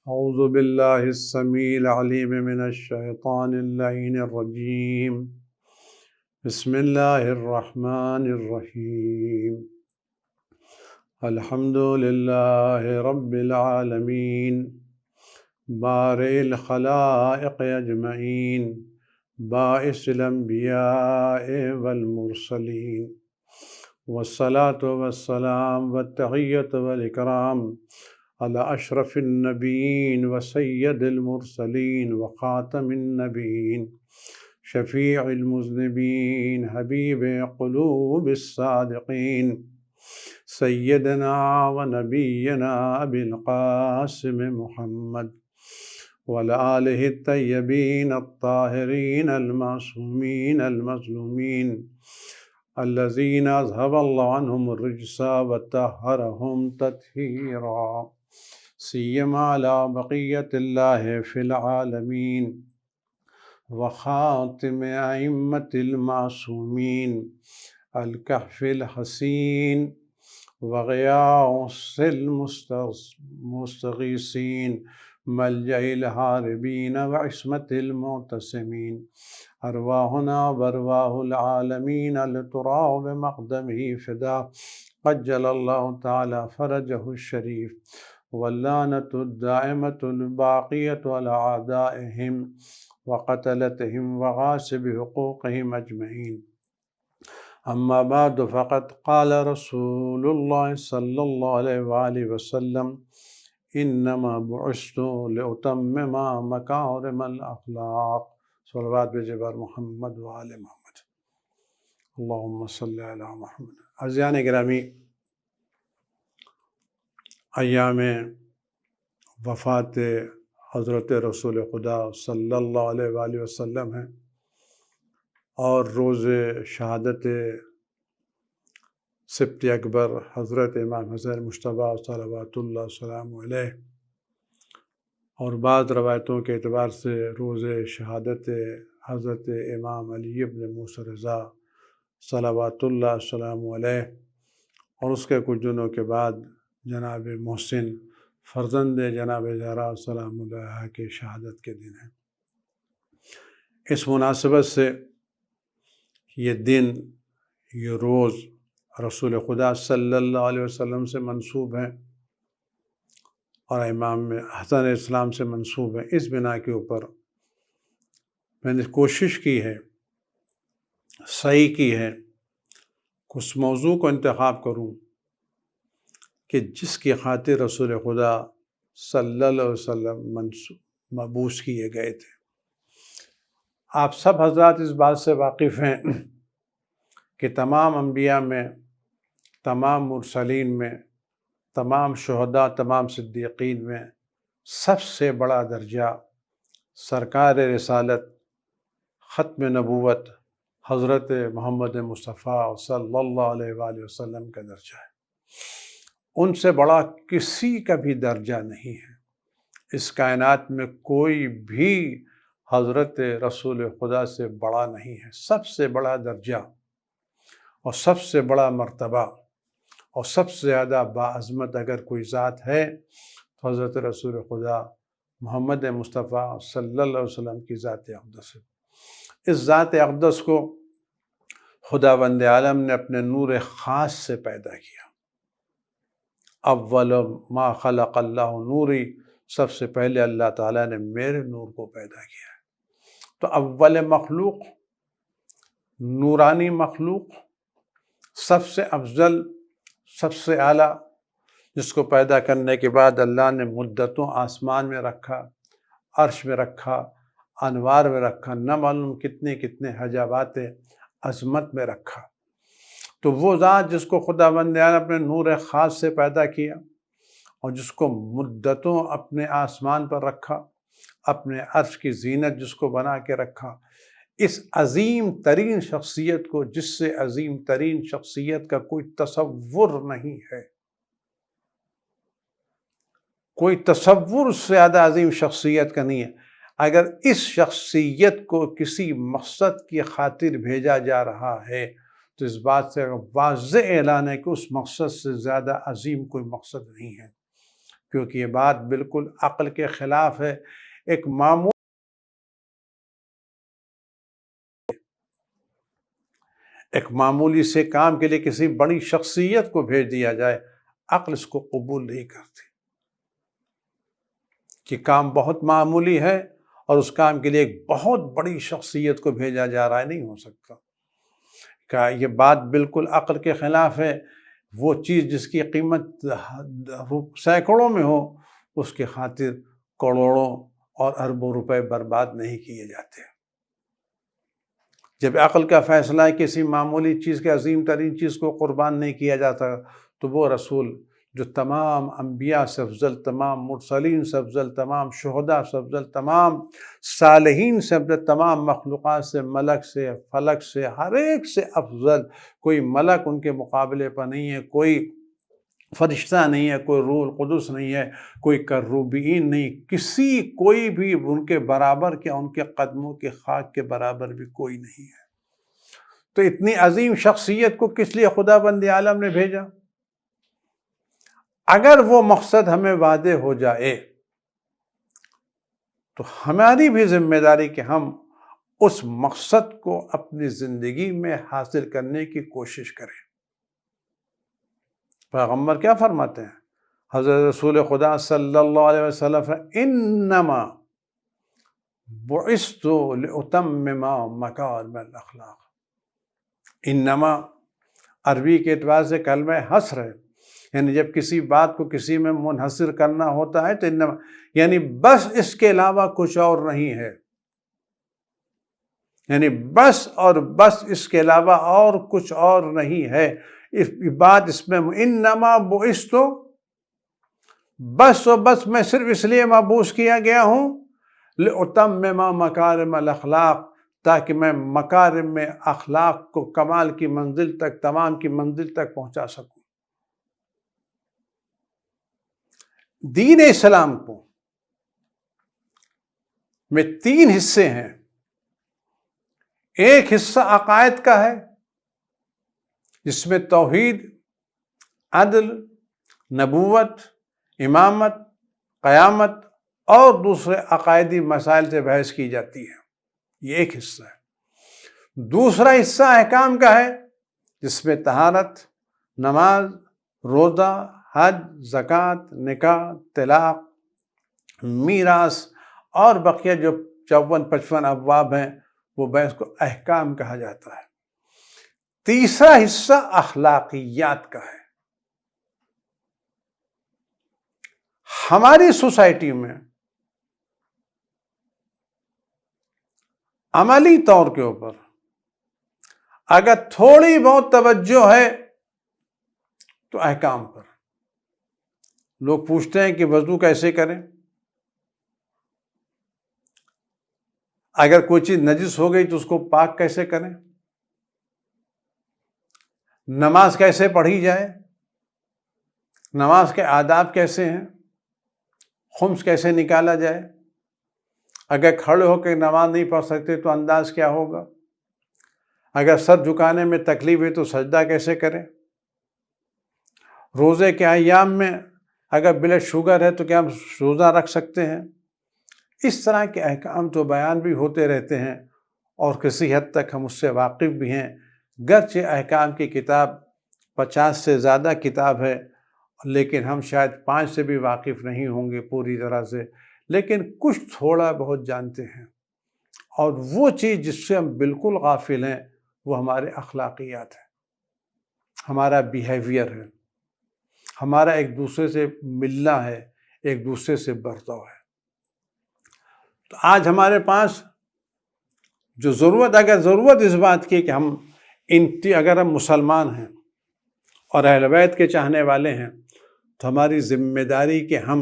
أعوذ بالله السميع العليم من الشيطان اللعين الرجيم. بسم الله الرحمن الرحيم. الحمد لله رب العالمين بارئ الخلائق أجمعين باعث الأنبياء والمرسلين، والصلاة والسلام والتحية والإكرام على أشرف النبيين وسيد المرسلين وخاتم النبيين شفيع المذنبين حبيب قلوب الصادقين سيدنا ونبينا أبي القاسم محمد وعلى آله الطيبين الطاهرين المعصومين المظلومين الذين أذهب الله عنهم الرجس وطهرهم تطهيرا، سيما على بقية الله في العالمين وخاتم أئمة المعصومين الكهف الحسين وغياث المستغيثين ملجأ الهاربين وعصمة المعتصمين، أرواحنا وأرواح العالمين لتراه بمقدمه فداء، قجل الله تعالى فرجه الشريف، واللعنة الدائمة الباقية على أعدائهم وقتلتهم وغاصب حقوقهم أجمعين. أما بعد، فقد قال رسول الله صلى الله عليه وآله وسلم: إنما بعثت لأتمم مكارم الأخلاق. صلوات بھیجے بر محمد وآل محمد، اللہم صلی علی محمد۔ عزیزان گرامی، ایام وفات حضرت رسول خدا صلی اللہ علیہ وآلہ وسلم ہیں، اور روز شہادت سبط اکبر حضرت امام حسین مجتبیٰ صلوات اللہ وسلامہ علیہ، اور بعض روایتوں کے اعتبار سے روز شہادت حضرت امام علی ابن موسیٰ رضا صلوات اللہ وسلامہ علیہ، اور اس کے کچھ دنوں کے بعد جناب محسن فرزند جناب زہرا سلام اللہ کے شہادت کے دن ہیں۔ اس مناسبت سے یہ دن، یہ روز رسول خدا صلی اللہ علیہ وسلم سے منسوب ہیں اور امام حسن علیہ السلام سے منسوب ہیں۔ اس بنا کے اوپر میں نے کوشش کی ہے، صحیح کی ہے کہ اس موضوع کو انتخاب کروں کہ جس کی خاطر رسول خدا صلی اللہ علیہ وسلم مبعوث کیے گئے تھے۔ آپ سب حضرات اس بات سے واقف ہیں کہ تمام انبیاء میں، تمام مرسلین میں، تمام شہداء، تمام صدیقین میں سب سے بڑا درجہ سرکار رسالت، ختم نبوت حضرت محمد مصطفیٰ صلی اللہ علیہ وآلہ وسلم کا درجہ ہے۔ ان سے بڑا کسی کا بھی درجہ نہیں ہے۔ اس کائنات میں کوئی بھی حضرت رسول خدا سے بڑا نہیں ہے۔ سب سے بڑا درجہ اور سب سے بڑا مرتبہ اور سب سے زیادہ باعظمت اگر کوئی ذات ہے تو حضرت رسول خدا محمد مصطفیٰ صلی اللہ علیہ وسلم کی ذات اقدس ہے۔ اس ذات اقدس کو خداوند عالم نے اپنے نور خاص سے پیدا کیا۔ اول ما خلق اللہ نوری، سب سے پہلے اللہ تعالیٰ نے میرے نور کو پیدا کیا ہے۔ تو اول مخلوق، نورانی مخلوق، سب سے افضل، سب سے اعلیٰ، جس کو پیدا کرنے کے بعد اللہ نے مدتوں آسمان میں رکھا، عرش میں رکھا، انوار میں رکھا، نہ معلوم کتنے کتنے حجابات عظمت میں رکھا۔ تو وہ ذات جس کو خداوند نے اپنے نور خاص سے پیدا کیا اور جس کو مدتوں اپنے آسمان پر رکھا، اپنے عرش کی زینت جس کو بنا کے رکھا، اس عظیم ترین شخصیت کو، جس سے عظیم ترین شخصیت کا کوئی تصور نہیں ہے، کوئی تصور اس سے زیادہ عظیم شخصیت کا نہیں ہے۔ اگر اس شخصیت کو کسی مقصد کی خاطر بھیجا جا رہا ہے تو اس بات سے واضح اعلان ہے کہ اس مقصد سے زیادہ عظیم کوئی مقصد نہیں ہے، کیونکہ یہ بات بالکل عقل کے خلاف ہے۔ ایک معمولی سے کام کے لیے کسی بڑی شخصیت کو بھیج دیا جائے، عقل اس کو قبول نہیں کرتی کہ کام بہت معمولی ہے اور اس کام کے لیے ایک بہت بڑی شخصیت کو بھیجا جا رہا ہے، نہیں ہو سکتا۔ کہ یہ بات بالکل عقل کے خلاف ہے۔ وہ چیز جس کی قیمت سینکڑوں میں ہو، اس کی خاطر کروڑوں اور اربوں روپے برباد نہیں کیے جاتے۔ جب عقل کا فیصلہ ہے کسی معمولی چیز کے عظیم ترین چیز کو قربان نہیں کیا جاتا، تو وہ رسول جو تمام انبیاء سے افضل، تمام مرسلین سے افضل، تمام شہداء سے افضل، تمام صالحین سے افضل، تمام مخلوقات سے، ملک سے، فلک سے، ہر ایک سے افضل، کوئی ملک ان کے مقابلے پر نہیں ہے، کوئی فرشتہ نہیں ہے، کوئی روح القدس نہیں ہے، کوئی کروبین نہیں، کوئی بھی ان کے برابر کیا ان کے قدموں کے خاک کے برابر بھی کوئی نہیں ہے۔ تو اتنی عظیم شخصیت کو کس لیے خدا بند عالم نے بھیجا؟ اگر وہ مقصد ہمیں واضح ہو جائے تو ہماری بھی ذمہ داری کہ ہم اس مقصد کو اپنی زندگی میں حاصل کرنے کی کوشش کریں۔ پیغمبر کیا فرماتے ہیں؟ حضرت رسول خدا صلی اللہ علیہ وسلم انما بعثت لاتمم مکارم الاخلاق۔ انما عربی کے اعتبار سے کلمہ حصر ہے، یعنی جب کسی بات کو کسی میں منحصر کرنا ہوتا ہے تو انما یعنی بس اس کے علاوہ کچھ اور نہیں ہے، یعنی بس اور بس اس کے علاوہ اور کچھ اور نہیں ہے۔ اس بات اس میں انما بعثت، بس و بس میں صرف اس لیے مبعوث کیا گیا ہوں لاتمم مکارم الاخلاق، تاکہ میں مکارم اخلاق کو کمال کی منزل تک، تمام کی منزل تک پہنچا سکوں۔ دین اسلام کو میں 3 حصے ہیں۔ ایک حصہ عقائد کا ہے جس میں توحید، عدل، نبوت، امامت، قیامت اور دوسرے عقائدی مسائل سے بحث کی جاتی ہے، یہ ایک حصہ ہے۔ دوسرا حصہ احکام کا ہے جس میں طہارت، نماز، روزہ، حج، زکوٰۃ، نکاح، طلاق، میراث اور بقیہ جو 54-55 ابواب ہیں، وہ بحث کو احکام کہا جاتا ہے۔ تیسرا حصہ اخلاقیات کا ہے۔ ہماری سوسائٹی میں عملی طور کے اوپر اگر تھوڑی بہت توجہ ہے تو احکام پر۔ لوگ پوچھتے ہیں کہ وضو کیسے کریں؟ اگر کوئی چیز نجس ہو گئی تو اس کو پاک کیسے کریں؟ نماز کیسے پڑھی جائے؟ نماز کے آداب کیسے ہیں؟ خمس کیسے نکالا جائے؟ اگر کھڑے ہو کے نماز نہیں پڑھ سکتے تو انداز کیا ہوگا؟ اگر سر جھکانے میں تکلیف ہے تو سجدہ کیسے کریں؟ روزے کے ایام میں اگر بلڈ شوگر ہے تو کیا ہم روزہ رکھ سکتے ہیں؟ اس طرح کے احکام تو بیان بھی ہوتے رہتے ہیں اور کسی حد تک ہم اس سے واقف بھی ہیں، گرچہ احکام کی کتاب 50 سے زیادہ کتاب ہے، لیکن ہم شاید 5 سے بھی واقف نہیں ہوں گے پوری طرح سے، لیکن کچھ تھوڑا بہت جانتے ہیں۔ اور وہ چیز جس سے ہم بالکل غافل ہیں وہ ہمارے اخلاقیات ہیں، ہمارا بیہیویئر ہے، ہمارا ایک دوسرے سے ملنا ہے، ایک دوسرے سے برتاؤ ہے۔ تو آج ہمارے پاس جو اگر ضرورت اس بات کی کہ ہم اگر ہم مسلمان ہیں اور اہل بیت کے چاہنے والے ہیں تو ہماری ذمہ داری کہ ہم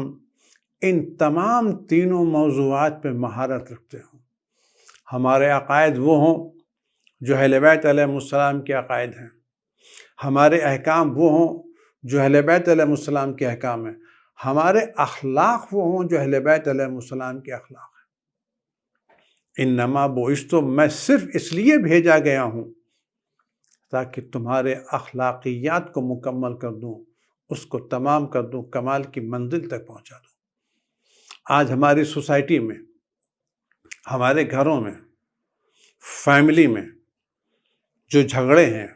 ان تمام تینوں موضوعات پہ مہارت رکھتے ہوں۔ ہمارے عقائد وہ ہوں جو اہل بیت علیہ السلام کے عقائد ہیں، ہمارے احکام وہ ہوں جو اہل بیت علیہ السلام کے احکام ہیں، ہمارے اخلاق وہ ہوں جو اہل بیت علیہ السلام کے اخلاق ہیں۔ انما بعثت، میں صرف اس لیے بھیجا گیا ہوں تاکہ تمہارے اخلاقیات کو مکمل کر دوں، اس کو تمام کر دوں، کمال کی منزل تک پہنچا دوں۔ آج ہماری سوسائٹی میں، ہمارے گھروں میں، فیملی میں جو جھگڑے ہیں،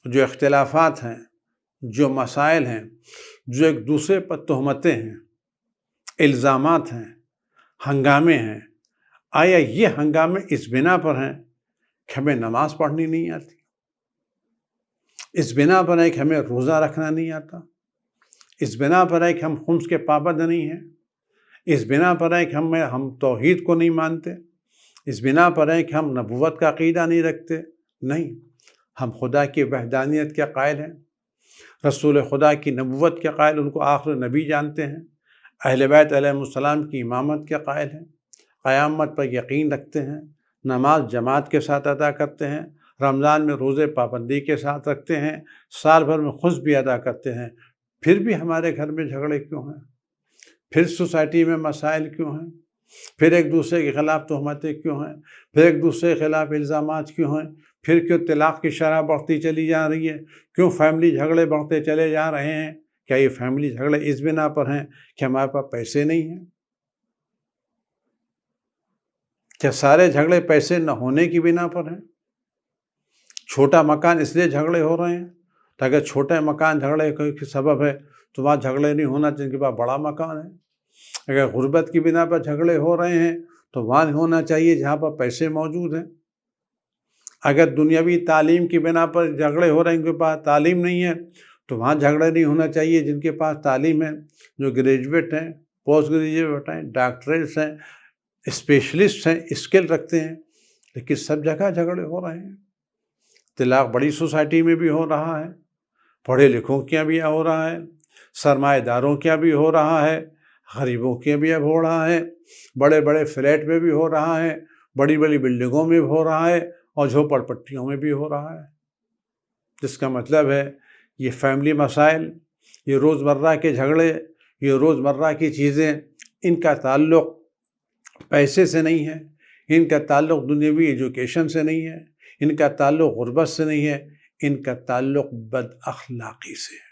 جو اختلافات ہیں، جو مسائل ہیں، جو ایک دوسرے پر تہمتیں ہیں، الزامات ہیں، ہنگامے ہیں، آیا یہ ہنگامے اس بنا پر ہیں کہ ہمیں نماز پڑھنی نہیں آتی؟ اس بنا پر ہے کہ ہمیں روزہ رکھنا نہیں آتا؟ اس بنا پر ہے کہ ہم خمس کے پابند نہیں ہیں؟ اس بنا پر ہے کہ ہم توحید کو نہیں مانتے؟ اس بنا پر ہے کہ ہم نبوت کا عقیدہ نہیں رکھتے؟ نہیں، ہم خدا کی وحدانیت کے قائل ہیں، رسول خدا کی نبوت کے قائل، ان کو آخر نبی جانتے ہیں، اہل بیت علیہ السلام کی امامت کے قائل ہیں، قیامت پر یقین رکھتے ہیں، نماز جماعت کے ساتھ ادا کرتے ہیں، رمضان میں روزے پابندی کے ساتھ رکھتے ہیں، سال بھر میں خمس بھی ادا کرتے ہیں۔ پھر بھی ہمارے گھر میں جھگڑے کیوں ہیں؟ پھر سوسائٹی میں مسائل کیوں ہیں؟ پھر ایک دوسرے کے خلاف تہمتیں کیوں ہیں؟ پھر ایک دوسرے کے خلاف الزامات کیوں ہیں؟ پھر کیوں طلاق کی شرح بڑھتی چلی جا رہی ہے؟ کیوں فیملی جھگڑے بڑھتے چلے جا رہے ہیں؟ کیا یہ فیملی جھگڑے اس بنا پر ہیں کہ ہمارے پاس پیسے نہیں ہیں؟ کیا سارے جھگڑے پیسے نہ ہونے کی بنا پر ہیں؟ چھوٹا مکان اس لیے جھگڑے ہو رہے ہیں تاکہ چھوٹے مکان جھگڑے کا سبب ہے تو وہاں جھگڑے نہیں ہونا چاہیے، جن کے پاس بڑا مکان ہے۔ اگر غربت کی بنا پر جھگڑے ہو رہے ہیں تو وہاں ہونا چاہیے جہاں پر پیسے موجود ہیں۔ اگر دنیاوی تعلیم کی بنا پر جھگڑے ہو رہے ہیں، جن کے پاس تعلیم نہیں ہے تو وہاں جھگڑے نہیں ہونا چاہیے جن کے پاس تعلیم ہے، جو گریجویٹ ہیں، پوسٹ گریجویٹ ہیں، ڈاکٹریٹس ہیں، اسپیشلسٹ ہیں، اسکل رکھتے ہیں۔ لیکن سب جگہ جھگڑے ہو رہے ہیں۔ طلاق بڑی سوسائٹی میں بھی ہو رہا ہے، پڑھے لکھوں کے بھی ہو رہا ہے، سرمایہ داروں کے بھی ہو رہا ہے، غریبوں کے بھی اب ہو رہا ہے، بڑے بڑے فلیٹ میں بھی ہو رہا ہے، بڑی بڑی بلڈنگوں میں بھی ہو رہا ہے، اور جھوپڑ پٹیوں میں بھی ہو رہا ہے۔ جس کا مطلب ہے یہ فیملی مسائل، یہ روزمرہ کے جھگڑے، یہ روزمرہ کی چیزیں، ان کا تعلق پیسے سے نہیں ہے، ان کا تعلق دنیاوی ایجوکیشن سے نہیں ہے، ان کا تعلق غربت سے نہیں ہے، ان کا تعلق بد اخلاقی سے ہے۔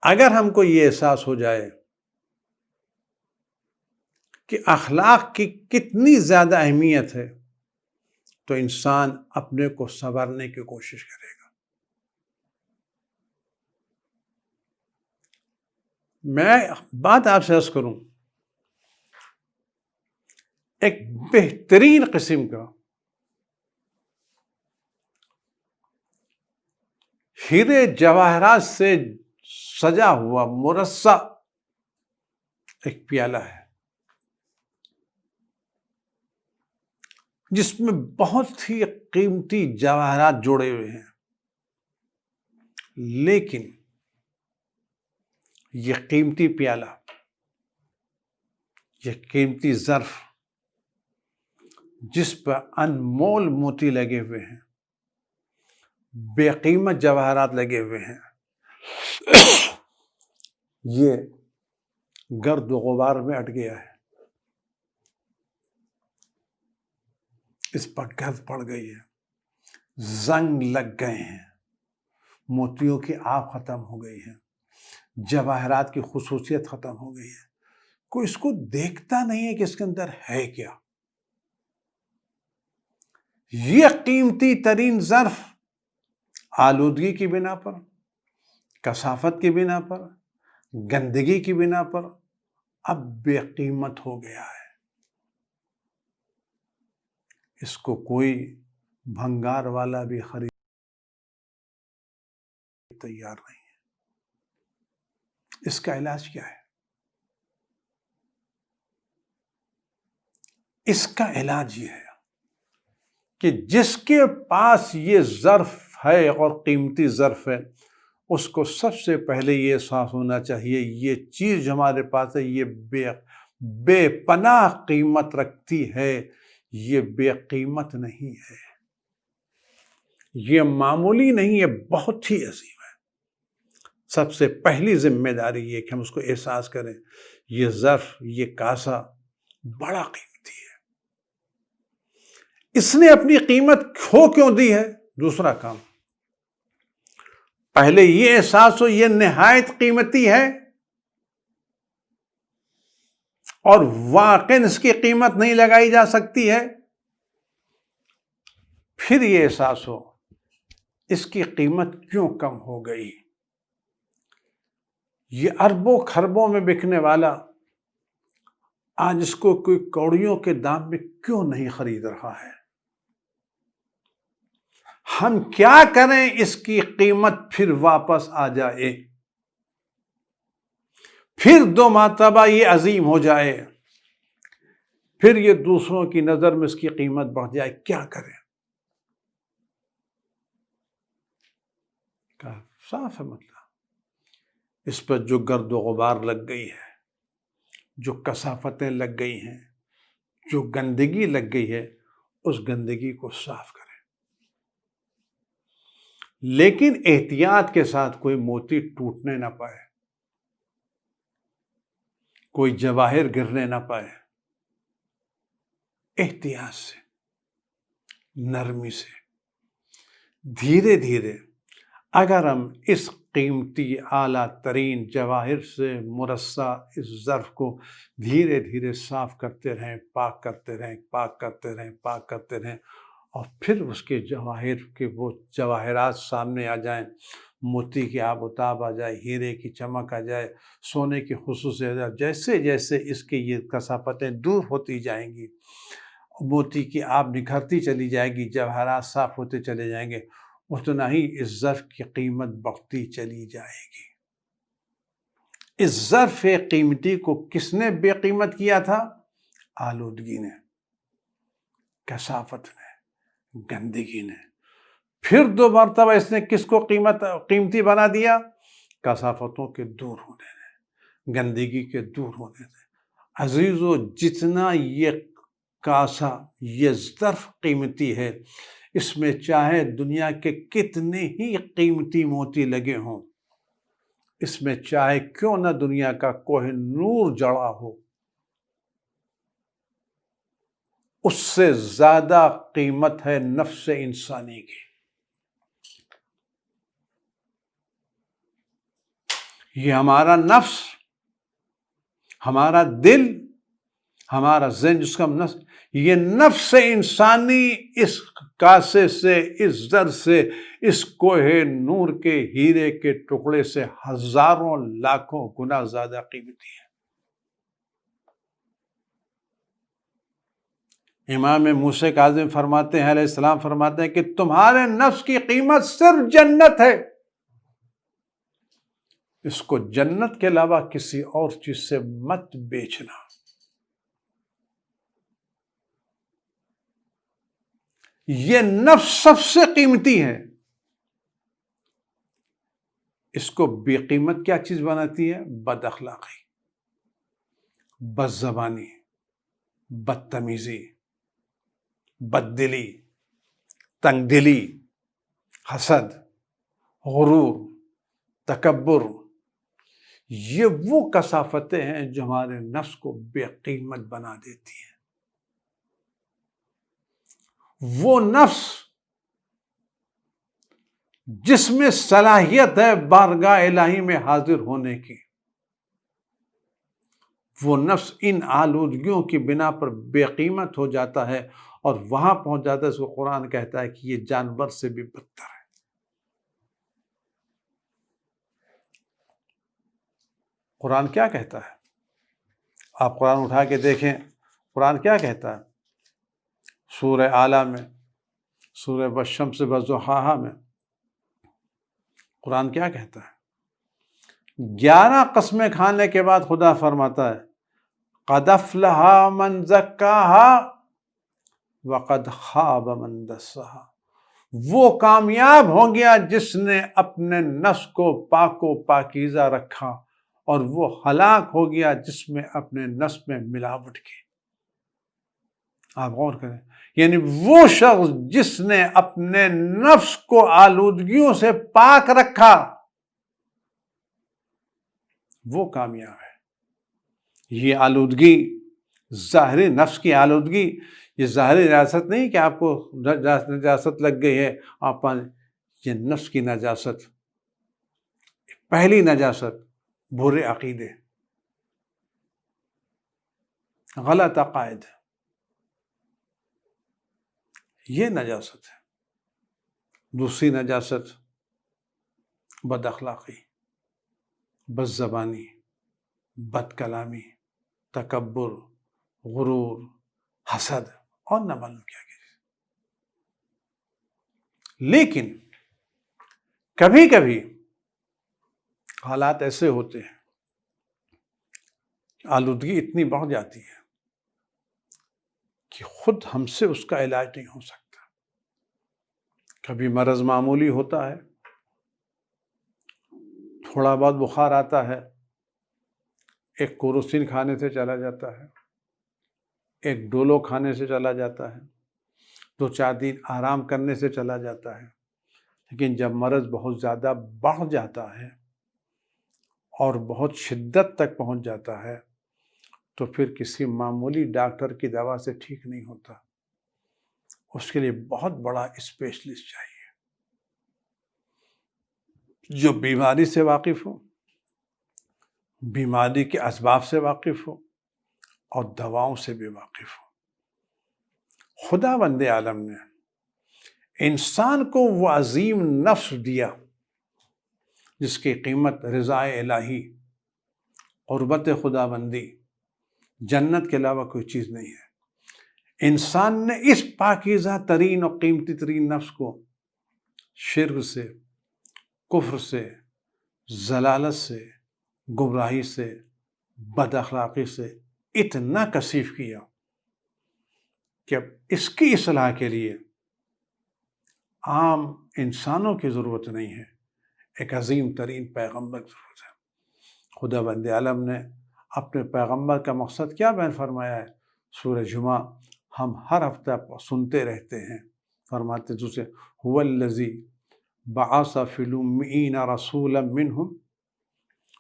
اگر ہم کو یہ احساس ہو جائے کہ اخلاق کی کتنی زیادہ اہمیت ہے تو انسان اپنے کو سنوارنے کی کوشش کرے گا۔ میں بات آپ سے عرض کروں، ایک بہترین قسم کا ہیرے جواہرات سے سجا ہوا مرصع ایک پیالہ ہے جس میں بہت ہی قیمتی جواہرات جوڑے ہوئے ہیں، لیکن یہ قیمتی پیالہ، یہ قیمتی ظرف جس پر انمول موتی لگے ہوئے ہیں، بے قیمت جواہرات لگے ہوئے ہیں، یہ گرد و غبار میں اٹ گیا ہے، اس پر گرد پڑ گئی ہے، زنگ لگ گئے ہیں، موتیوں کی آب ختم ہو گئی ہے، جواہرات کی خصوصیت ختم ہو گئی ہے، کوئی اس کو دیکھتا نہیں ہے کہ اس کے اندر ہے کیا۔ یہ قیمتی ترین ظرف آلودگی کی بنا پر، کثافت کی بنا پر، گندگی کی بنا پر اب بے قیمت ہو گیا ہے۔ اس کو کوئی بھنگار والا بھی خرید تیار نہیں ہے۔ اس کا علاج کیا ہے؟ اس کا علاج یہ ہے کہ جس کے پاس یہ ظرف ہے اور قیمتی ظرف ہے، اس کو سب سے پہلے یہ احساس ہونا چاہیے یہ چیز جو ہمارے پاس ہے یہ بے پناہ قیمت رکھتی ہے، یہ بے قیمت نہیں ہے، یہ معمولی نہیں ہے، بہت ہی عظیم ہے۔ سب سے پہلی ذمہ داری یہ کہ ہم اس کو احساس کریں یہ ظرف، یہ کاسہ بڑا قیمتی ہے۔ اس نے اپنی قیمت کھو کیوں دی ہے؟ دوسرا کام، پہلے یہ احساس ہو یہ نہایت قیمتی ہے اور واقعاً اس کی قیمت نہیں لگائی جا سکتی ہے، پھر یہ احساس ہو اس کی قیمت کیوں کم ہو گئی، یہ اربوں خربوں میں بکنے والا آج اس کو کوئی کوڑیوں کے دام میں کیوں نہیں خرید رہا ہے، ہم کیا کریں اس کی قیمت پھر واپس آ جائے، پھر 2 مرتبہ یہ عظیم ہو جائے، پھر یہ دوسروں کی نظر میں اس کی قیمت بڑھ جائے، کیا کریں؟ صاف ہے مطلب اس پر جو گرد و غبار لگ گئی ہے، جو کثافتیں لگ گئی ہیں، جو گندگی لگ گئی ہے، اس گندگی کو صاف کریں، لیکن احتیاط کے ساتھ کوئی موتی ٹوٹنے نہ پائے، کوئی جواہر گرنے نہ پائے، احتیاط سے، نرمی سے، دھیرے دھیرے اگر ہم اس قیمتی اعلیٰ ترین جواہر سے مرصع اس ظرف کو دھیرے دھیرے صاف کرتے رہیں، پاک کرتے رہیں، پاک کرتے رہیں، پاک کرتے رہیں، اور پھر اس کے جواہر کے وہ جواہرات سامنے آ جائیں، موتی کی آب و تاب آ جائے، ہیرے کی چمک آ جائے، سونے کی خصوصیت آ جائے، جیسے جیسے اس کی یہ کثافتیں دور ہوتی جائیں گی، موتی کی آب نکھرتی چلی جائے گی، جواہرات صاف ہوتے چلے جائیں گے، اتنا ہی اس ظرف کی قیمت بڑھتی چلی جائے گی۔ اس ظرف قیمتی کو کس نے بے قیمت کیا تھا؟ آلودگی نے، کثافت نے، گندگی نے۔ پھر 2 مرتبہ اس نے کس کو قیمتی بنا دیا؟ کثافتوں کے دور ہونے نے، گندگی کے دور ہونے نے۔ عزیزو، جتنا یہ کاسا، یہ ظرف قیمتی ہے، اس میں چاہے دنیا کے کتنے ہی قیمتی موتی لگے ہوں، اس میں چاہے کیوں نہ دنیا کا کوہ نور جڑا ہو، اس سے زیادہ قیمت ہے نفس انسانی کی۔ یہ ہمارا نفس، ہمارا دل، ہمارا ذہن، جس کا نفس، یہ نفس انسانی اس کاسے سے، اس زر سے، اس کوہ نور کے ہیرے کے ٹکڑے سے ہزاروں لاکھوں گنا زیادہ قیمتی ہے۔ امام موسیٰ کاظم فرماتے ہیں علیہ السلام، فرماتے ہیں کہ تمہارے نفس کی قیمت صرف جنت ہے، اس کو جنت کے علاوہ کسی اور چیز سے مت بیچنا۔ یہ نفس سب سے قیمتی ہے، اس کو بے قیمت کیا چیز بناتی ہے؟ بد اخلاقی، بد زبانی، بدتمیزی، بد دلی، تنگ دلی، حسد، غرور، تکبر۔ یہ وہ کثافتیں ہیں جو ہمارے نفس کو بے قیمت بنا دیتی ہیں۔ وہ نفس جس میں صلاحیت ہے بارگاہ الہی میں حاضر ہونے کی، وہ نفس ان آلودگیوں کی بنا پر بے قیمت ہو جاتا ہے اور وہاں پہنچ جاتا ہے، اس کو قرآن کہتا ہے کہ یہ جانور سے بھی بدتر ہے۔ قرآن کیا کہتا ہے؟ آپ قرآن اٹھا کے دیکھیں، قرآن کیا کہتا ہے؟ سورہ اعلیٰ میں، سورہ والشمس وضحاہا میں قرآن کیا کہتا ہے؟ 11 قسمیں کھانے کے بعد خدا فرماتا ہے قد افلح من زکاہا وقد خاب من دساہا۔ وہ کامیاب ہو گیا جس نے اپنے نفس کو پاک و پاکیزہ رکھا، اور وہ ہلاک ہو گیا جس میں اپنے نفس میں ملاوٹ کی۔ آپ غور کریں، یعنی وہ شخص جس نے اپنے نفس کو آلودگیوں سے پاک رکھا وہ کامیاب ہے۔ یہ آلودگی، ظاہری نفس کی آلودگی، یہ ظاہری نجاست نہیں کہ آپ کو نجاست لگ گئی ہے، آپ یہ نفس کی نجاست، پہلی نجاست برے عقیدے، غلط عقائد، یہ نجاست ہے۔ دوسری نجاست بد اخلاقی، بد زبانی، بد کلامی، تکبر، غرور، حسد اور نہ معلوم کیا کیا۔ لیکن کبھی کبھی حالات ایسے ہوتے ہیں، آلودگی اتنی بڑھ جاتی ہے کہ خود ہم سے اس کا علاج نہیں ہو سکتا۔ کبھی مرض معمولی ہوتا ہے، تھوڑا بہت بخار آتا ہے، ایک کوروسین کھانے سے چلا جاتا ہے، ایک ڈولو کھانے سے چلا جاتا ہے، 2-4 دن آرام کرنے سے چلا جاتا ہے۔ لیکن جب مرض بہت زیادہ بڑھ جاتا ہے اور بہت شدت تک پہنچ جاتا ہے تو پھر کسی معمولی ڈاکٹر کی دوا سے ٹھیک نہیں ہوتا، اس کے لیے بہت بڑا اسپیشلسٹ چاہیے جو بیماری سے واقف ہو، بیماری کے اسباب سے واقف ہو اور دواؤں سے بھی واقف ہو۔ خداوند عالم نے انسان کو وہ عظیم نفس دیا جس کی قیمت رضا الہی، قربت خداوندی، جنت کے علاوہ کوئی چیز نہیں ہے۔ انسان نے اس پاکیزہ ترین اور قیمتی ترین نفس کو شرک سے، کفر سے، ضلالت سے، گمراہی سے، بد اخلاقی سے اتنا کثیف کیا کہ اب اس کی اصلاح کے لیے عام انسانوں کی ضرورت نہیں ہے، ایک عظیم ترین پیغمبر کی ضرورت ہے۔ خداوند عالم نے اپنے پیغمبر کا مقصد کیا بیان فرمایا ہے؟ سورہ جمعہ ہم ہر ہفتہ سنتے رہتے ہیں، فرماتے دوسرے هو الذی بعث فی الامیین رسولا منہم۔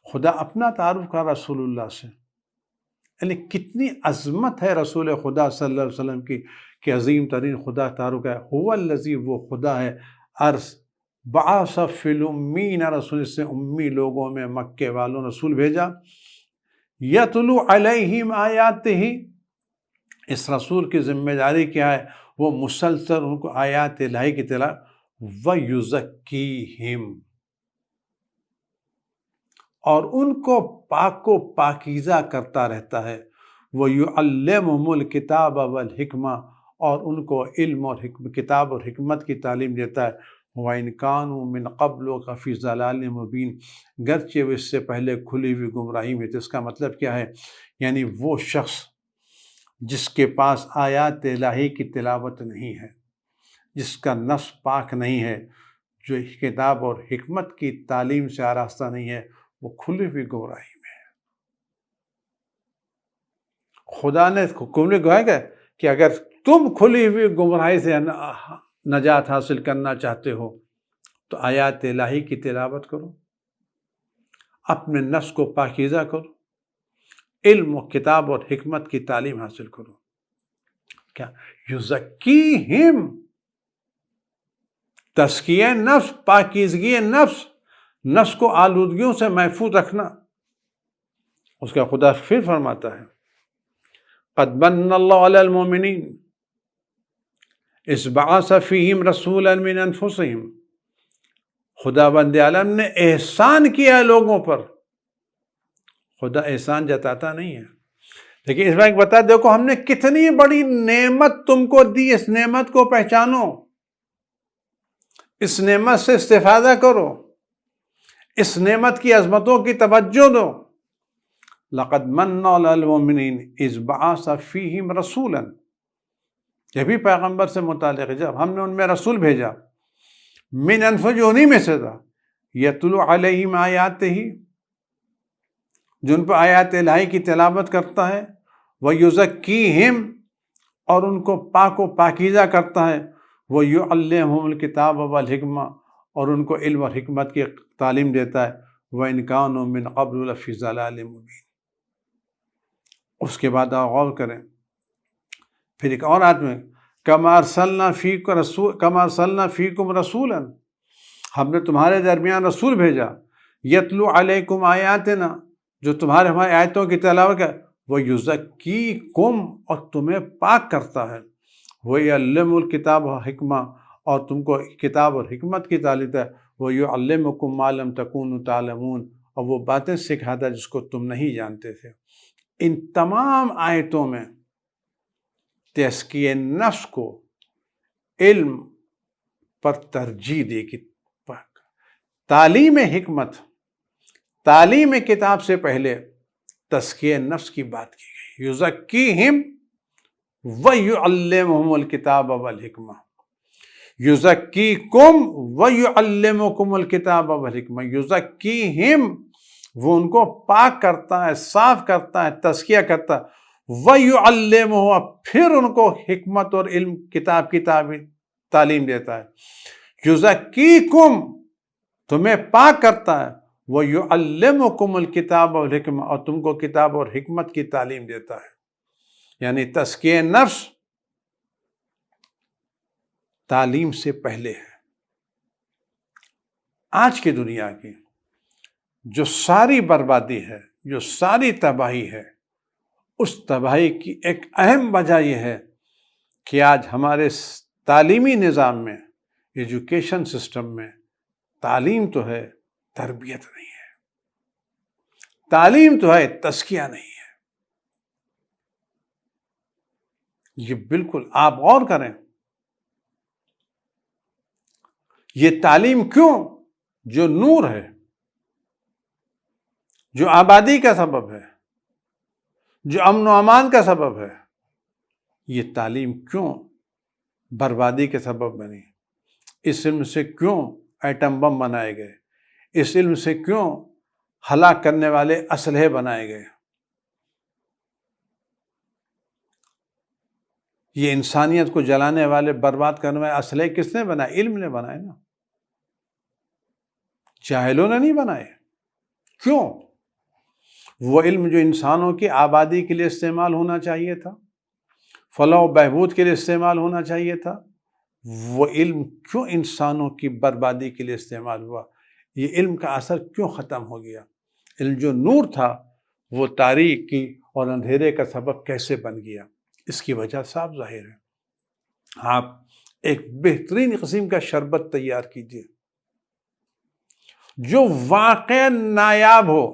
خدا اپنا تعارف کر رسول اللہ سے، یعنی کتنی عظمت ہے رسول خدا صلی اللہ علیہ وسلم کی کہ عظیم ترین خدا تعارف ہے۔ هو الذی، وہ خدا ہے، بعث فی الامیین رسول، سے امی لوگوں میں مکے والوں رسول بھیجا، یتلو علیہم آیاتہ، اس رسول کی ذمہ داری کیا ہے؟ وہ مسلسل ان کو آیات الہی کی تلاوت، وَيُزَكِّيهِمْ، اور ان کو پاک و پاکیزہ کرتا رہتا ہے، وَيُعَلِّمُهُمُ الْكِتَابَ وَالْحِكْمَةَ، اور ان کو علم اور کتاب اور حکمت کی تعلیم دیتا ہے، وَإِنْ كَانُوا مِنْ قَبْلُ لَفِي ضَلَالٍ مُبِينٍ، گرچہ وہ اس سے پہلے کھلی ہوئی گمراہی میں تھے۔ اس کا مطلب کیا ہے؟ یعنی وہ شخص جس کے پاس آیات الہی کی تلاوت نہیں ہے، جس کا نفس پاک نہیں ہے، جو کتاب اور حکمت کی تعلیم سے آراستہ نہیں ہے، وہ کھلی ہوئی گمراہی میں ہے۔ خدا نے حکم دیا کہ اگر تم کھلی ہوئی گمراہی سے نجات حاصل کرنا چاہتے ہو تو آیات الہی کی تلاوت کرو، اپنے نفس کو پاکیزہ کرو، علم و کتاب اور حکمت کی تعلیم حاصل کرو۔ کیا؟ یزکیہم، تزکیہ نفس، پاکیزگی نفس، نفس کو آلودگیوں سے محفوظ رکھنا۔ اس کا خدا پھر فرماتا ہے قد من اللہ علی المؤمنین اذ بعث فیہم رسولا من انفسہم، خداوند عالم نے احسان کیا ہے لوگوں پر۔ خدا احسان جتاتا نہیں ہے، لیکن اس بات بتا دیکھو ہم نے کتنی بڑی نعمت تم کو دی، اس نعمت کو پہچانو، اس نعمت سے استفادہ کرو، اس نعمت کی عظمتوں کی توجہ دو۔ لقد من علی المؤمنین اذ بعث فیہم رسولا، یہ بھی پیغمبر سے متعلق ہے، جب ہم نے ان میں رسول بھیجا، من انفسہم، جو انہی میں سے تھا، یتلو علیہم آیاتہ، جن پر آیات الہی کی تلاوت کرتا ہے، وَيُزَكِّيهِمْ، اور ان کو پاک و پاکیزہ کرتا ہے، وَيُعَلِّمُهُمُ الْكِتَابَ وَالْحِكْمَةَ، اور ان کو علم اور حکمت کی تعلیم دیتا ہے، وَإِنْ كَانُوا مِنْ قَبْلُ لَفِي ضَلَالٍ مُبِينٍ۔ اس کے بعد آپ غور کریں، پھر ایک اور آیت میں كَمَا أَرْسَلْنَا فِيكُمْ رَسُولًا، ہم نے تمہارے درمیان رسول بھیجا، یتلو علیکم آیاتنا، جو تمہارے ہماری آیتوں کی تلاوت ہے، وہ یزکیکم، اور تمہیں پاک کرتا ہے، وہ یعلم الکتاب و حکمہ، اور تم کو کتاب اور حکمت کی تعلیم ہے، وہ یعلمکم ما لم تکونوا تعلمون، اور وہ باتیں سکھاتا ہے جس کو تم نہیں جانتے تھے۔ ان تمام آیتوں میں تزکیہ نفس کو علم پر ترجیح دی کہ تعلیم حکمت، تعلیم کتاب سے پہلے تزکیہ نفس کی بات کی گئی۔ یزکیہم ویعلمہم الکتاب والحکمہ، یزکیکم ویعلمکم الکتاب والحکمہ۔ یزکیہم، وہ ان کو پاک کرتا ہے، صاف کرتا ہے، تزکیہ کرتا ہے، ویعلمہم، پھر ان کو حکمت اور علم کتاب کی تعلیم دیتا ہے۔ یزکیکم، تمہیں پاک کرتا ہے، وَيُعَلِّمُكُمُ الْكِتَابَ وَالْحِکْمَةَ، اور تم کو کتاب اور حکمت کی تعلیم دیتا ہے۔ یعنی تزکیہ نفس تعلیم سے پہلے ہے۔ آج کی دنیا کی جو ساری بربادی ہے، جو ساری تباہی ہے، اس تباہی کی ایک اہم وجہ یہ ہے کہ آج ہمارے تعلیمی نظام میں، ایجوکیشن سسٹم میں، تعلیم تو ہے، تربیت نہیں ہے، تعلیم تو ہے، تزکیہ نہیں ہے۔ یہ بالکل آپ غور کریں، یہ تعلیم کیوں، جو نور ہے، جو آبادی کا سبب ہے، جو امن و امان کا سبب ہے، یہ تعلیم کیوں بربادی کے سبب بنی؟ اس علم سے کیوں ایٹم بم بنائے گئے؟ اس علم سے کیوں ہلاک کرنے والے اسلحے بنائے گئے؟ یہ انسانیت کو جلانے والے، برباد کرنے والے اسلحے کس نے بنائے؟ علم نے بنائے نا، جاہلوں نے نہیں بنائے۔ کیوں؟ وہ علم جو انسانوں کی آبادی کے لیے استعمال ہونا چاہیے تھا، فلاح و بہبود کے لیے استعمال ہونا چاہیے تھا، وہ علم کیوں انسانوں کی بربادی کے لیے استعمال ہوا؟ یہ علم کا اثر کیوں ختم ہو گیا؟ علم جو نور تھا وہ تاریکی اور اندھیرے کا سبب کیسے بن گیا؟ اس کی وجہ صاف ظاہر ہے۔ آپ ایک بہترین قسم کا شربت تیار کیجیے جو واقع نایاب ہو،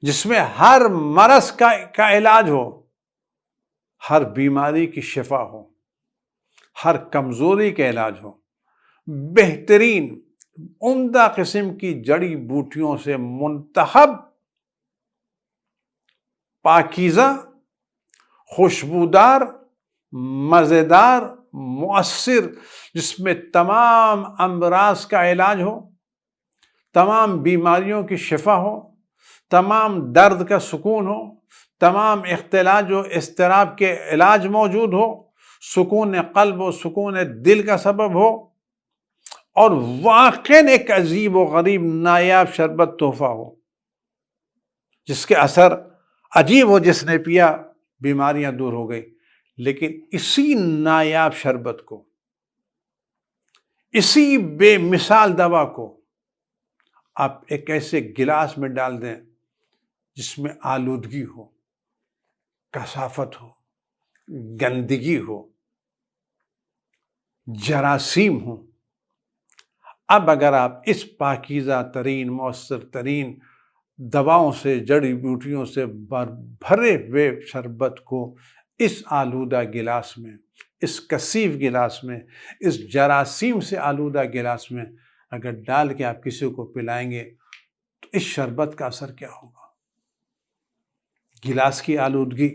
جس میں ہر مرض کا علاج ہو، ہر بیماری کی شفا ہو، ہر کمزوری کا علاج ہو، بہترین عمدہ قسم کی جڑی بوٹیوں سے منتخب، پاکیزہ، خوشبودار، مزیدار، مؤثر، جس میں تمام امراض کا علاج ہو، تمام بیماریوں کی شفا ہو، تمام درد کا سکون ہو، تمام اختلاج و اضطراب کے علاج موجود ہو، سکون قلب و سکون دل کا سبب ہو، اور واقعاً ایک عجیب و غریب نایاب شربت تحفہ ہو، جس کے اثر عجیب ہو، جس نے پیا بیماریاں دور ہو گئی۔ لیکن اسی نایاب شربت کو، اسی بے مثال دوا کو آپ ایک ایسے گلاس میں ڈال دیں جس میں آلودگی ہو، کثافت ہو، گندگی ہو، جراثیم ہو۔ اب اگر آپ اس پاکیزہ ترین، مؤثر ترین دواؤں سے، جڑی بوٹیوں سے بھرے ہوئے شربت کو اس آلودہ گلاس میں، اس کثیف گلاس میں، اس جراثیم سے آلودہ گلاس میں اگر ڈال کے آپ کسی کو پلائیں گے تو اس شربت کا اثر کیا ہوگا؟ گلاس کی آلودگی،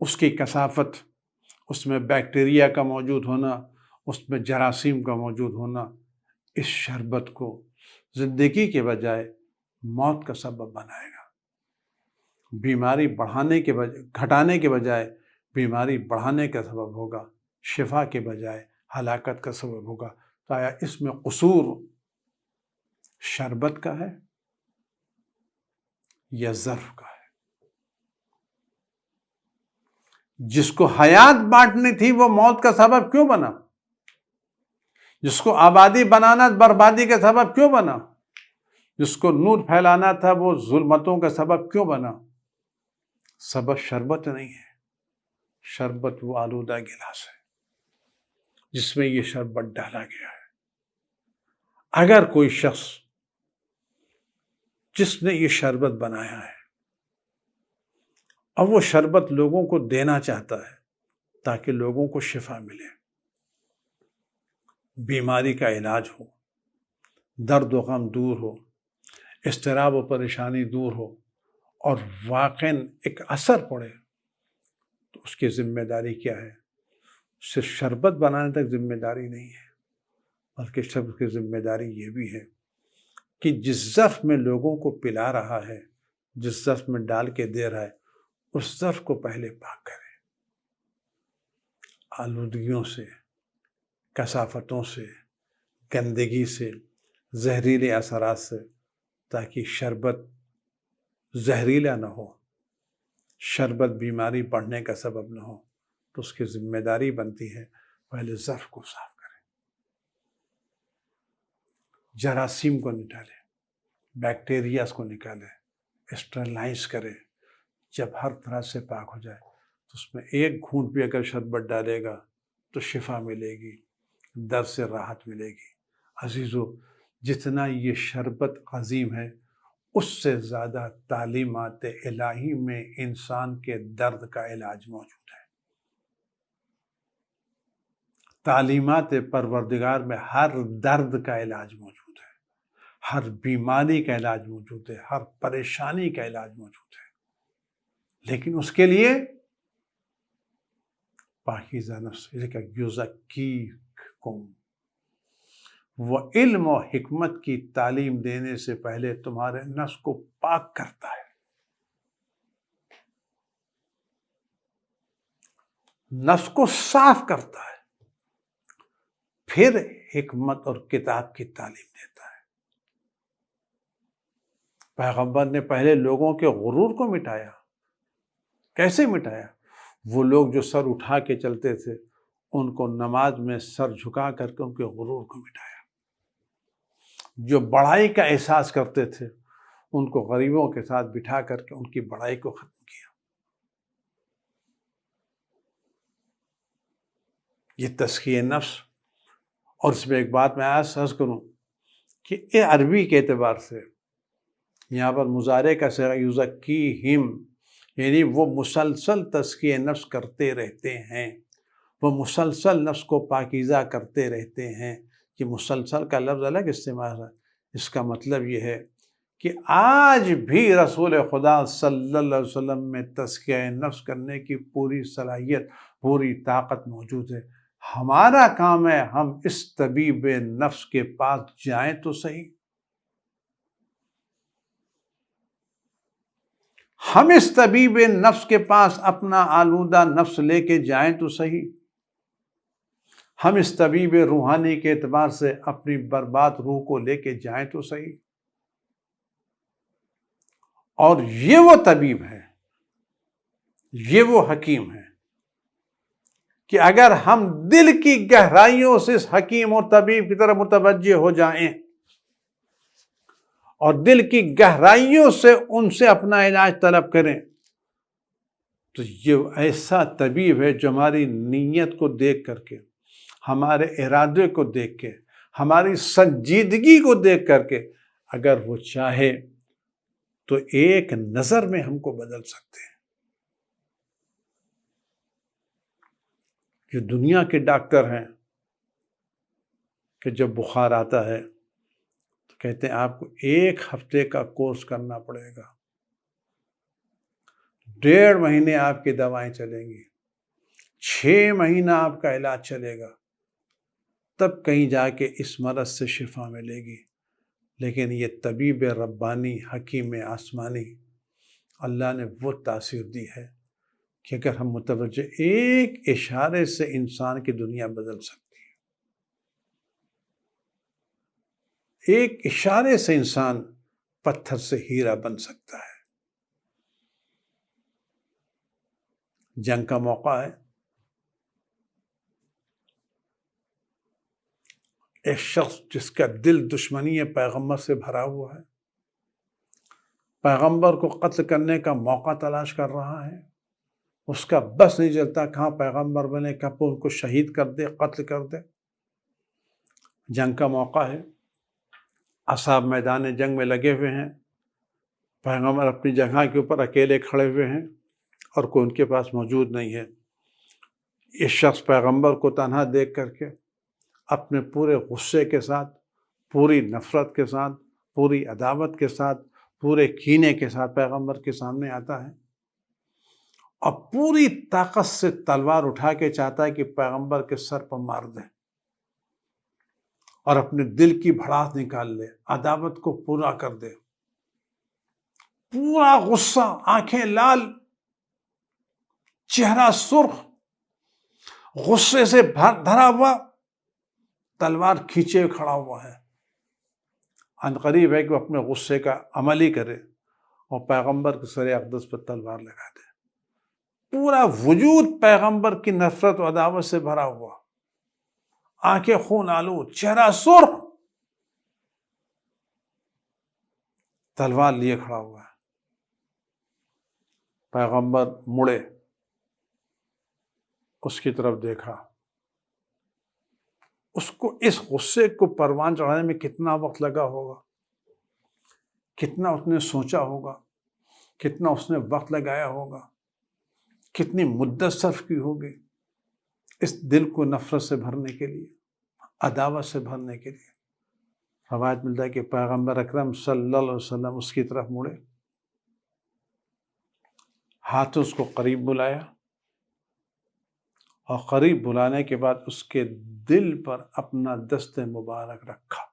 اس کی کثافت، اس میں بیکٹیریا کا موجود ہونا، اس میں جراثیم کا موجود ہونا، اس شربت کو زندگی کے بجائے موت کا سبب بنائے گا۔ بیماری گھٹانے کے بجائے بیماری بڑھانے کا سبب ہوگا، شفا کے بجائے ہلاکت کا سبب ہوگا۔ تو آیا اس میں قصور شربت کا ہے یا ظرف کا ہے؟ جس کو حیات بانٹنی تھی وہ موت کا سبب کیوں بنا؟ جس کو آبادی بنانا بربادی کا سبب کیوں بنا؟ جس کو نور پھیلانا تھا وہ ظلمتوں کا سبب کیوں بنا؟ سبب شربت نہیں ہے، شربت وہ آلودہ گلاس ہے جس میں یہ شربت ڈالا گیا ہے۔ اگر کوئی شخص جس نے یہ شربت بنایا ہے اور وہ شربت لوگوں کو دینا چاہتا ہے تاکہ لوگوں کو شفا ملے، بیماری کا علاج ہو، درد و غم دور ہو، اضطراب و پریشانی دور ہو اور واقعاً ایک اثر پڑے، تو اس کی ذمہ داری کیا ہے؟ صرف شربت بنانے تک ذمہ داری نہیں ہے، بلکہ شربت کی ذمہ داری یہ بھی ہے کہ جس ظرف میں لوگوں کو پلا رہا ہے، جس ظرف میں ڈال کے دے رہا ہے، اس ظرف کو پہلے پاک کرے آلودگیوں سے، کثافتوں سے، گندگی سے، زہریلے اثرات سے، تاکہ شربت زہریلا نہ ہو، شربت بیماری بڑھنے کا سبب نہ ہو۔ تو اس کی ذمہ داری بنتی ہے پہلے ظرف کو صاف کرے، جراثیم کو نکالے، بیکٹیریاز کو نکالے، اسٹرلائز کرے۔ جب ہر طرح سے پاک ہو جائے تو اس میں ایک گھونٹ بھی اگر شربت ڈالے گا تو شفا ملے گی، درد سے راحت ملے گی۔ عزیزو، جتنا یہ شربت عظیم ہے اس سے زیادہ تعلیمات الہی میں انسان کے درد کا علاج موجود ہے۔ تعلیمات پروردگار میں ہر درد کا علاج موجود ہے، ہر بیماری کا علاج موجود ہے، ہر پریشانی کا علاج موجود ہے، لیکن اس کے لیے پاکیزہ نفس، یزکیکم، وہ علم و حکمت کی تعلیم دینے سے پہلے تمہارے نفس کو پاک کرتا ہے، نفس کو صاف کرتا ہے، پھر حکمت اور کتاب کی تعلیم دیتا ہے۔ پیغمبر نے پہلے لوگوں کے غرور کو مٹایا۔ کیسے مٹایا؟ وہ لوگ جو سر اٹھا کے چلتے تھے ان کو نماز میں سر جھکا کر کے ان کے غرور کو مٹایا۔ جو بڑائی کا احساس کرتے تھے ان کو غریبوں کے ساتھ بٹھا کر کے ان کی بڑائی کو ختم کیا۔ یہ تزکیہ نفس۔ اور اس میں ایک بات میں عرض کروں کہ یہ عربی کے اعتبار سے یہاں پر مضارع کا صیغہ یزکیہم، یعنی وہ مسلسل تزکیہ نفس کرتے رہتے ہیں، وہ مسلسل نفس کو پاکیزہ کرتے رہتے ہیں۔ کہ مسلسل کا لفظ الگ استعمال ہے، اس کا مطلب یہ ہے کہ آج بھی رسول خدا صلی اللہ علیہ وسلم میں تزکیہ نفس کرنے کی پوری صلاحیت، پوری طاقت موجود ہے۔ ہمارا کام ہے ہم اس طبیب نفس کے پاس جائیں تو صحیح، ہم اس طبیب نفس کے پاس اپنا آلودہ نفس لے کے جائیں تو صحیح، ہم اس طبیب روحانی کے اعتبار سے اپنی برباد روح کو لے کے جائیں تو صحیح۔ اور یہ وہ طبیب ہے، یہ وہ حکیم ہے کہ اگر ہم دل کی گہرائیوں سے اس حکیم اور طبیب کی طرف متوجہ ہو جائیں اور دل کی گہرائیوں سے ان سے اپنا علاج طلب کریں تو یہ ایسا طبیب ہے جو ہماری نیت کو دیکھ کر کے، ہمارے ارادے کو دیکھ کے، ہماری سنجیدگی کو دیکھ کر کے اگر وہ چاہے تو ایک نظر میں ہم کو بدل سکتے ہیں۔ جو دنیا کے ڈاکٹر ہیں کہ جب بخار آتا ہے تو کہتے ہیں آپ کو 1 ہفتے کا کورس کرنا پڑے گا، 1.5 مہینے آپ کی دوائیں چلیں گی، 6 مہینہ آپ کا علاج چلے گا، تب کہیں جا کے اس مرض سے شفا ملے گی۔ لیکن یہ طبیب ربانی، حکیم آسمانی، اللہ نے وہ تاثیر دی ہے کہ اگر ہم متوجہ، ایک اشارے سے انسان کی دنیا بدل سکتی ہے، ایک اشارے سے انسان پتھر سے ہیرا بن سکتا ہے۔ جنگ کا موقع ہے، ایک شخص جس کا دل دشمنی پیغمبر سے بھرا ہوا ہے، پیغمبر کو قتل کرنے کا موقع تلاش کر رہا ہے، اس کا بس نہیں چلتا کہاں پیغمبر بنے، کب ان کو شہید کر دے، قتل کر دے۔ جنگ کا موقع ہے، اصحاب میدان جنگ میں لگے ہوئے ہیں، پیغمبر اپنی جگہ کے اوپر اکیلے کھڑے ہوئے ہیں اور کوئی ان کے پاس موجود نہیں ہے۔ اس شخص پیغمبر کو تنہا دیکھ کر کے اپنے پورے غصے کے ساتھ، پوری نفرت کے ساتھ، پوری عداوت کے ساتھ، پورے کینے کے ساتھ پیغمبر کے سامنے آتا ہے اور پوری طاقت سے تلوار اٹھا کے چاہتا ہے کہ پیغمبر کے سر پر مار دے اور اپنے دل کی بھڑاس نکال لے، عداوت کو پورا کر دے۔ پورا غصہ، آنکھیں لال، چہرہ سرخ، غصے سے دھرا ہوا، تلوار کھینچے ہوئے کھڑا ہوا ہے۔ عنقریب ہے کہ وہ اپنے غصے کا عمل ہی کرے اور پیغمبر کے سر اقدس پر تلوار لگا دے۔ پورا وجود پیغمبر کی نفرت و عداوت سے بھرا ہوا، آنکھیں خون آلود، چہرہ سرخ، تلوار لیے کھڑا ہوا ہے۔ پیغمبر مڑے، اس کی طرف دیکھا، اس کو اس غصے کو پروان چڑھانے میں کتنا وقت لگا ہوگا، کتنا اس نے سوچا ہوگا، کتنا اس نے وقت لگایا ہوگا، کتنی مدت صرف کی ہوگی اس دل کو نفرت سے بھرنے کے لیے، عداوت سے بھرنے کے لیے۔ روایت ملتا ہے کہ پیغمبر اکرم صلی اللہ علیہ وسلم اس کی طرف مڑے، ہاتھ اس کو قریب بلایا اور قریب بلانے کے بعد اس کے دل پر اپنا دست مبارک رکھا۔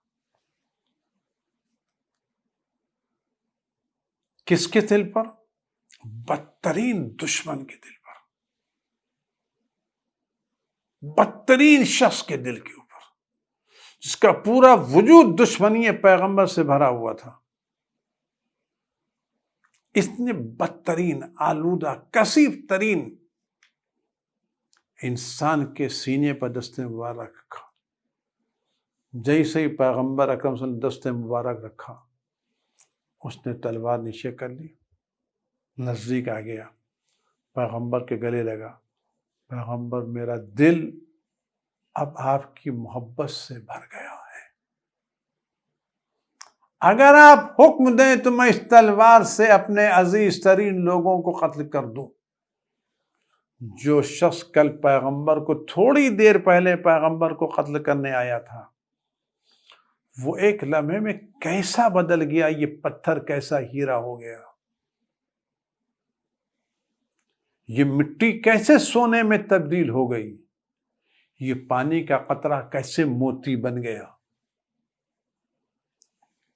کس کے دل پر؟ بدترین دشمن کے دل پر، بدترین شخص کے دل کے اوپر، جس کا پورا وجود دشمنی پیغمبر سے بھرا ہوا تھا۔ اس نے بدترین، آلودہ، کثیف ترین انسان کے سینے پر دست مبارک رکھا۔ جیسے ہی پیغمبر اکرم صلی اللہ علیہ وسلم دست مبارک رکھا، اس نے تلوار نیچے کر لی، نزدیک آ گیا، پیغمبر کے گلے لگا۔ پیغمبر، میرا دل اب آپ کی محبت سے بھر گیا ہے، اگر آپ حکم دیں تو میں اس تلوار سے اپنے عزیز ترین لوگوں کو قتل کر دوں۔ جو شخص کل پیغمبر کو، تھوڑی دیر پہلے پیغمبر کو قتل کرنے آیا تھا، وہ ایک لمحے میں کیسا بدل گیا، یہ پتھر کیسا ہیرا ہو گیا، یہ مٹی کیسے سونے میں تبدیل ہو گئی، یہ پانی کا قطرہ کیسے موتی بن گیا۔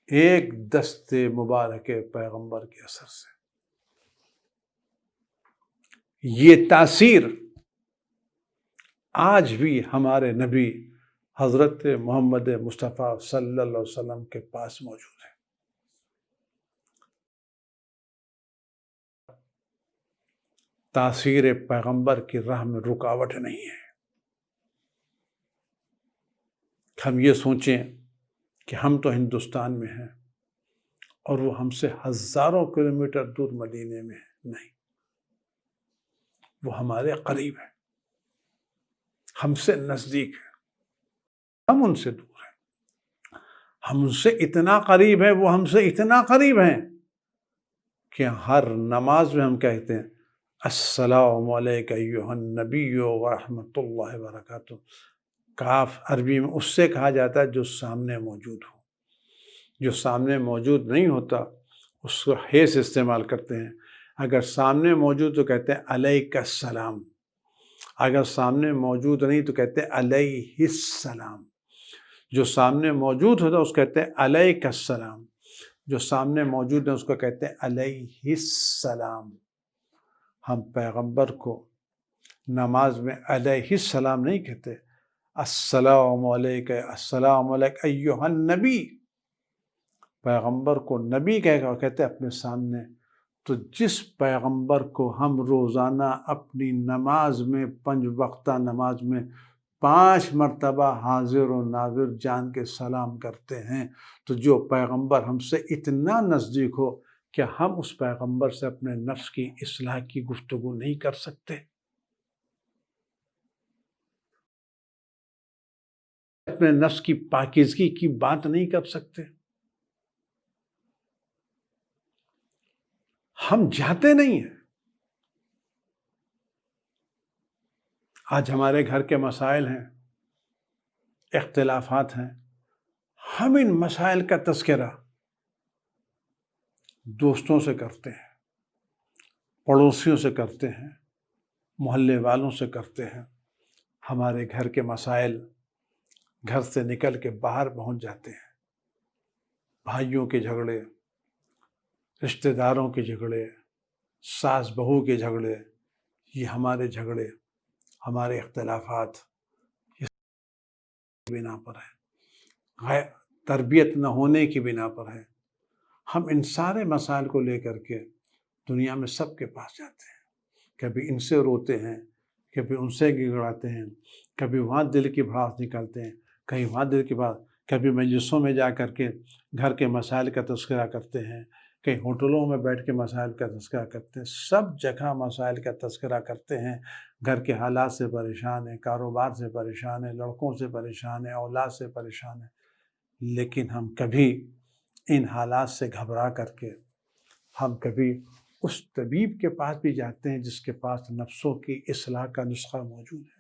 ایک دست مبارک پیغمبر کے اثر سے یہ تاثیر آج بھی ہمارے نبی حضرت محمد مصطفیٰ صلی اللہ علیہ وسلم کے پاس موجود ہے۔ تاثیر پیغمبر کی راہ میں رکاوٹ نہیں ہے۔ ہم یہ سوچیں کہ ہم تو ہندوستان میں ہیں اور وہ ہم سے ہزاروں کلومیٹر دور مدینے میں ہیں، نہیں، وہ ہمارے قریب ہے، ہم سے نزدیک ہے، ہم ان سے دور ہیں۔ ہم ان سے اتنا قریب ہیں، وہ ہم سے اتنا قریب ہیں کہ ہر نماز میں ہم کہتے ہیں السلام علیک ایھا النبی ورحمۃ اللہ وبرکاتہ۔ کاف عربی میں اس سے کہا جاتا ہے جو سامنے موجود ہو، جو سامنے موجود نہیں ہوتا اس کو ہے سے استعمال کرتے ہیں۔ اگر سامنے موجود تو کہتے ہیں علیک السلام، اگر سامنے موجود نہیں تو کہتے ہیں علیہ السلام۔ جو سامنے موجود ہوتا ہے اس کو کہتے ہیں علیک السلام، جو سامنے موجود ہے اس کو کہتے ہیں علیہ السلام۔ ہم پیغمبر کو نماز میں علیہ السلام نہیں کہتے، السلام علیک، السلام علیک ایھا النبی۔ پیغمبر کو نبی کہتے اپنے سامنے۔ تو جس پیغمبر کو ہم روزانہ اپنی نماز میں، 5 وقتہ نماز میں 5 مرتبہ حاضر و ناظر جان کے سلام کرتے ہیں، تو جو پیغمبر ہم سے اتنا نزدیک ہو کیا ہم اس پیغمبر سے اپنے نفس کی اصلاح کی گفتگو نہیں کر سکتے؟ اپنے نفس کی پاکیزگی کی بات نہیں کر سکتے؟ ہم جاتے نہیں ہیں۔ آج ہمارے گھر کے مسائل ہیں، اختلافات ہیں، ہم ان مسائل کا تذکرہ دوستوں سے کرتے ہیں، پڑوسیوں سے کرتے ہیں، محلے والوں سے کرتے ہیں۔ ہمارے گھر کے مسائل گھر سے نکل کے باہر پہنچ جاتے ہیں۔ بھائیوں کے جھگڑے، رشتہ داروں کے جھگڑے، ساس بہو کے جھگڑے، یہ ہمارے جھگڑے، ہمارے اختلافات یہ بنا پر ہے، تربیت نہ ہونے کی بنا پر ہے۔ ہم ان سارے مسائل کو لے کر کے دنیا میں سب کے پاس جاتے ہیں، کبھی ان سے روتے ہیں، کبھی ان سے گڑگڑاتے ہیں، کبھی وہاں دل کی بھڑاس نکالتے ہیں، کہیں وہاں دل کی بات، کبھی مجلسوں میں جا کر کے گھر کے مسائل کا تذکرہ کرتے ہیں، کہیں ہوٹلوں میں بیٹھ کے مسائل کا تذکرہ کرتے ہیں، سب جگہ مسائل کا تذکرہ کرتے ہیں۔ گھر کے حالات سے پریشان ہیں، کاروبار سے پریشان ہیں، لڑکوں سے پریشان ہیں، اولاد سے پریشان ہیں، لیکن ہم کبھی ان حالات سے گھبرا کر کے ہم کبھی اس طبیب کے پاس بھی جاتے ہیں جس کے پاس نفسوں کی اصلاح کا نسخہ موجود ہے۔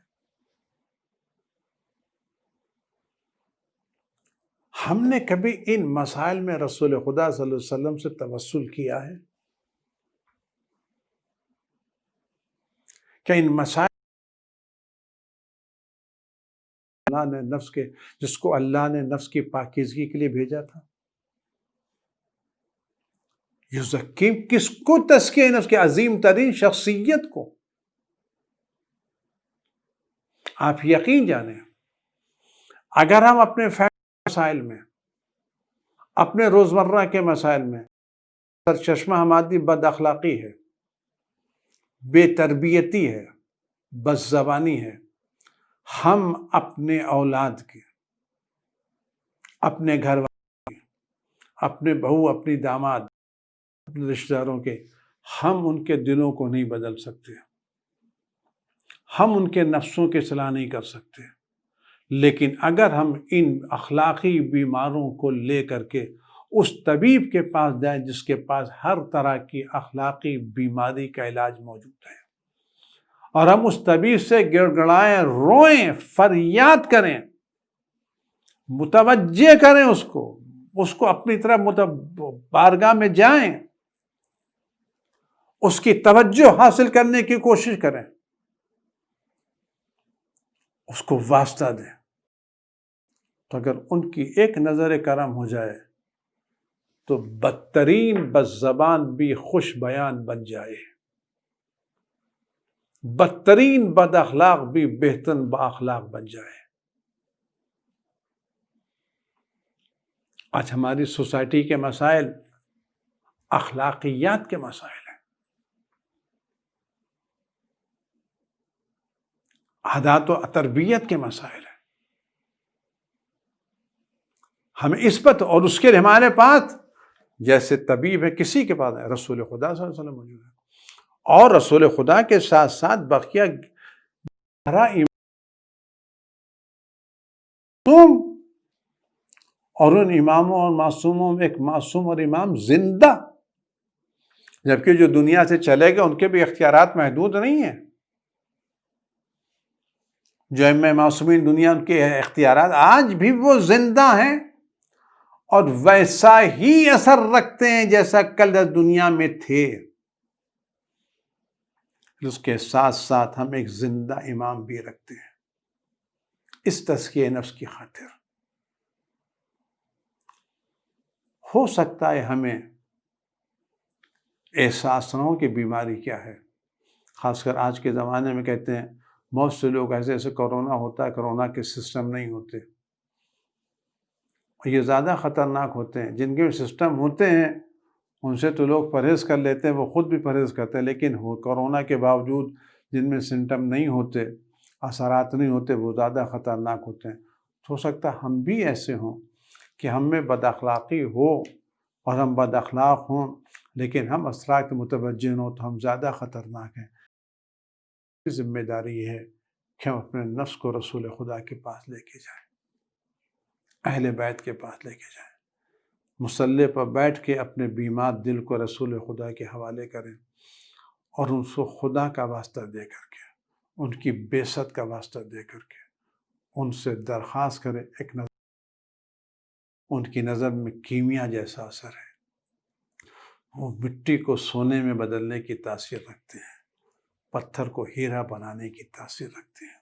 ہم نے کبھی ان مسائل میں رسول خدا صلی اللہ علیہ وسلم سے توسل کیا ہے؟ کیا ان مسائل اللہ نے نفس کے، جس کو اللہ نے نفس کی پاکیزگی کے لیے بھیجا تھا، یزکیم، کس کو تزکیہ نفس کی عظیم ترین شخصیت کو؟ آپ یقین جانیں، اگر ہم اپنے مسائل میں، اپنے روزمرہ کے مسائل میں سرچشمہ ہماری بد اخلاقی ہے، بے تربیتی ہے، بد زبانی ہے، ہم اپنے اولاد کے، اپنے گھر والوں کے، اپنے بہو، اپنی داماد، اپنے رشتہ داروں کے، ہم ان کے دلوں کو نہیں بدل سکتے، ہم ان کے نفسوں کی اصلاح نہیں کر سکتے۔ لیکن اگر ہم ان اخلاقی بیماروں کو لے کر کے اس طبیب کے پاس جائیں جس کے پاس ہر طرح کی اخلاقی بیماری کا علاج موجود ہے، اور ہم اس طبیب سے گڑ گڑائیں، روئیں، فریاد کریں، متوجہ کریں اس کو اپنی طرف بارگاہ میں جائیں، اس کی توجہ حاصل کرنے کی کوشش کریں، اس کو واسطہ دیں، تو اگر ان کی ایک نظر کرم ہو جائے تو بدترین بد زبان بھی خوش بیان بن جائے، بدترین بد اخلاق بھی بہترین با اخلاق بن جائے۔ آج ہماری سوسائٹی کے مسائل اخلاقیات کے مسائل ہیں، عادات و تربیت کے مسائل ہیں۔ ہمیں اس پر اور اس کے لیے ہمارے پاس جیسے طبیب ہے کسی کے پاس ہے، رسول خدا صلی اللہ علیہ وسلم موجود ہے، اور رسول خدا کے ساتھ ساتھ بقیہ معصوم، اور ان اماموں اور معصوموں میں ایک معصوم اور امام زندہ، جبکہ جو دنیا سے چلے گئے ان کے بھی اختیارات محدود نہیں ہیں، جو ائمہ معصومین دنیا، ان کے اختیارات آج بھی وہ زندہ ہیں اور ویسا ہی اثر رکھتے ہیں جیسا کل دنیا میں تھے۔ اس کے ساتھ ساتھ ہم ایک زندہ امام بھی رکھتے ہیں اس تزکیہ نفس کی خاطر۔ ہو سکتا ہے ہمیں احساس نہ ہو کہ بیماری کیا ہے، خاص کر آج کے زمانے میں کہتے ہیں بہت سے لوگ ایسے کرونا ہوتا ہے، کرونا کے سسٹم نہیں ہوتے، یہ زیادہ خطرناک ہوتے ہیں۔ جن کے سسٹم ہوتے ہیں ان سے تو لوگ پرہیز کر لیتے ہیں، وہ خود بھی پرہیز کرتے ہیں، لیکن کرونا کے باوجود جن میں سمٹم نہیں ہوتے، اثرات نہیں ہوتے، وہ زیادہ خطرناک ہوتے ہیں۔ ہو سکتا ہے ہم بھی ایسے ہوں کہ ہم میں بد اخلاقی ہو اور ہم بد اخلاق ہوں لیکن ہم اسرار کے متوجہ ہوں تو ہم زیادہ خطرناک ہیں۔ ذمہ داری ہے کہ ہم اپنے نفس کو رسول خدا کے پاس لے کے جائیں، اہل بیت کے پاس لے کے جائیں، مصلی پر بیٹھ کے اپنے بیمار دل کو رسول خدا کے حوالے کریں اور ان کو خدا کا واسطہ دے کر کے، ان کی بعثت کا واسطہ دے کر کے ان سے درخواست کریں۔ ایک نظر ان کی نظر میں کیمیا جیسا اثر ہے، وہ مٹی کو سونے میں بدلنے کی تاثیر رکھتے ہیں، پتھر کو ہیرا بنانے کی تاثیر رکھتے ہیں۔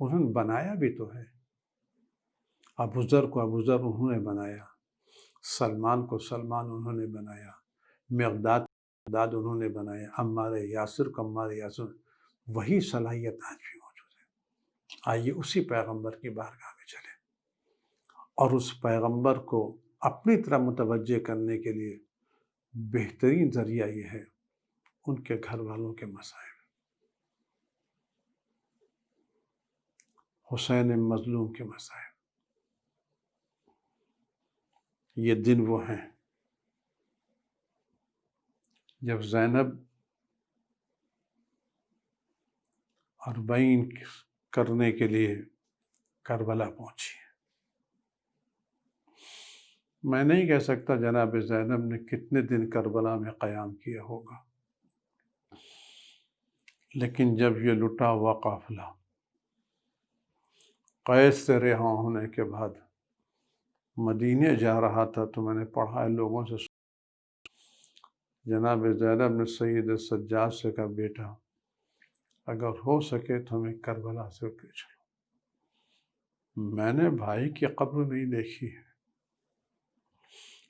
انہوں نے بنایا بھی تو ہے، ابوذر کو ابوذر انہوں نے بنایا، سلمان کو سلمان انہوں نے بنایا، مقداد انہوں نے بنایا، عمار یاسر کو عمار یاسر۔ وہی صلاحیت آج بھی موجود ہے۔ آئیے اسی پیغمبر کی بارگاہ میں چلیں اور اس پیغمبر کو اپنی طرح متوجہ کرنے کے لیے بہترین ذریعہ یہ ہے ان کے گھر والوں کے مسائل۔ حسین مظلوم کے مسائل، یہ دن وہ ہیں جب زینب 40 کرنے کے لیے کربلا پہنچی۔ میں نہیں کہہ سکتا جناب زینب نے کتنے دن کربلا میں قیام کیا ہوگا، لیکن جب یہ لٹا ہوا قافلہ قید سے رہا ہونے کے بعد مدینے جا رہا تھا تو میں نے پڑھا ہے لوگوں سے، جناب زینب نے سید سجاد سے کہا بیٹا اگر ہو سکے تو ہمیں کربلا سے لے چلو۔ میں نے بھائی کی قبر نہیں دیکھی ہے،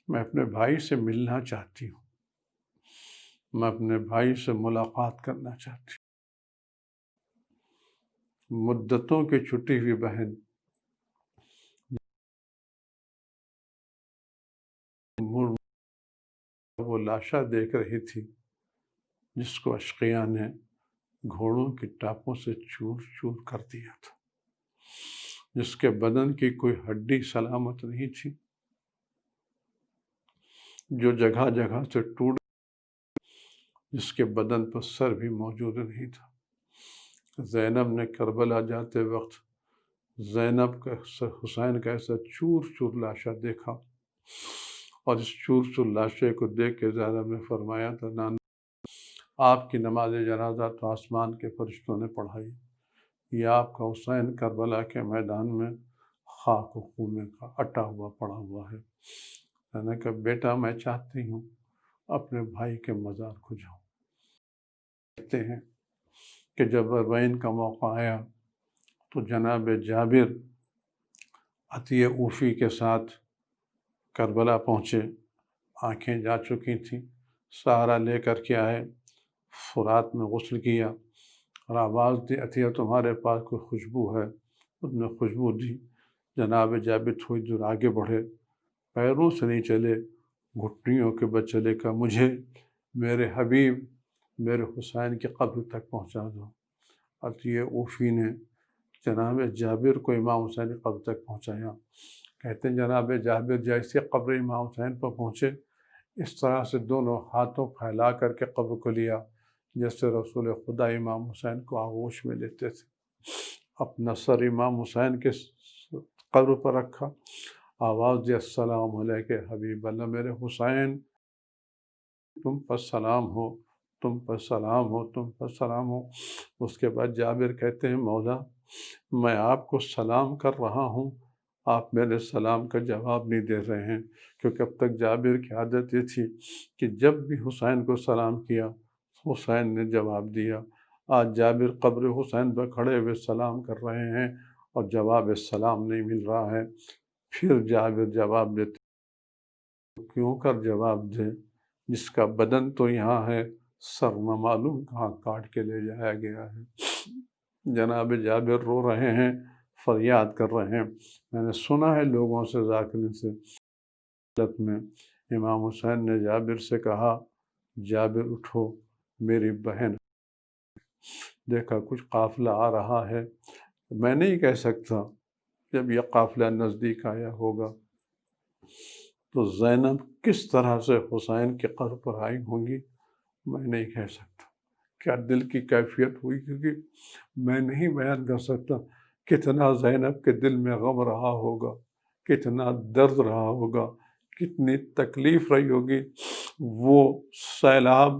میں اپنے بھائی سے ملنا چاہتی ہوں، میں اپنے بھائی سے ملاقات کرنا چاہتی ہوں۔ مدتوں کی چھٹی ہوئی بہن وہ لاشا دیکھ رہی تھی جس کو اشقیاء نے گھوڑوں کی ٹاپوں سے چور چور کر دیا تھا، جس کے بدن کی کوئی ہڈی سلامت نہیں تھی، جو جگہ جگہ سے ٹوٹ، جس کے بدن پر سر بھی موجود نہیں تھا۔ زینب نے کربلا جاتے وقت زینب کا حسین کا ایسا چور چور لاشا دیکھا، اور اس چور چور لاشے کو دیکھ کے زینب نے فرمایا تھا نانا آپ کی نماز جنازہ تو آسمان کے فرشتوں نے پڑھائی، یہ آپ کا حسین کربلا کے میدان میں خاک و خون کا اٹا ہوا پڑا ہوا ہے۔ میں نے کہا بیٹا میں چاہتی ہوں اپنے بھائی کے مزار کو جاؤں۔ کہتے ہیں کہ جب 40 کا موقع آیا تو جناب جابر عطیہ اوفی کے ساتھ کربلا پہنچے، آنکھیں جا چکی تھیں، سہارا لے کر کے آئے، فرات میں غسل کیا اور آواز دی عطیہ تمہارے پاس کوئی خوشبو ہے؟ اس نے خوشبو دی۔ جناب جابر تھوڑی دور آگے بڑھے، پیروں سے نہیں چلے، گھٹنیوں کے بل چلے، کہا مجھے میرے حبیب میرے حسین کی قبر تک پہنچا دو۔ عطیہ اوفی نے جناب جابر کو امام حسین کی قبر تک پہنچایا۔ کہتے ہیں جناب جابر جیسے قبر امام حسین پر پہنچے، اس طرح سے دونوں ہاتھوں پھیلا کر کے قبر کو لیا جیسے رسول خدا امام حسین کو آغوش میں لیتے تھے۔ اپنا سر امام حسین کے قبر پر رکھا، آواز دی السلام علیک حبیب اللہ، میرے حسین تم پر سلام ہو، تم پر سلام ہو، تم پر سلام ہو۔ اس کے بعد جابر کہتے ہیں مولا میں آپ کو سلام کر رہا ہوں، آپ میرے سلام کا جواب نہیں دے رہے ہیں، کیونکہ اب تک جابر کی عادت یہ تھی کہ جب بھی حسین کو سلام کیا حسین نے جواب دیا۔ آج جابر قبر حسین پر کھڑے ہوئے سلام کر رہے ہیں اور جواب سلام نہیں مل رہا ہے۔ پھر جابر جواب دیتے کیوں کر جواب دے، جس کا بدن تو یہاں ہے سر نہ معلوم کہاں کاٹ کے لے جایا گیا ہے۔ جناب جابر رو رہے ہیں، فریاد کر رہے ہیں۔ میں نے سنا ہے لوگوں سے ذاکرین سے میں امام حسین نے جابر سے کہا جابر اٹھو میری بہن، دیکھا کچھ قافلہ آ رہا ہے۔ میں نہیں کہہ سکتا جب یہ قافلہ نزدیک آیا ہوگا تو زینب کس طرح سے حسین کے قبر پر آئی ہوں گی میں نہیں کہہ سکتا، کیا دل کی کیفیت ہوئی، کیونکہ میں نہیں بیان کر سکتا کتنا زینب کے دل میں غم رہا ہوگا، کتنا درد رہا ہوگا، کتنی تکلیف رہی ہوگی۔ وہ سیلاب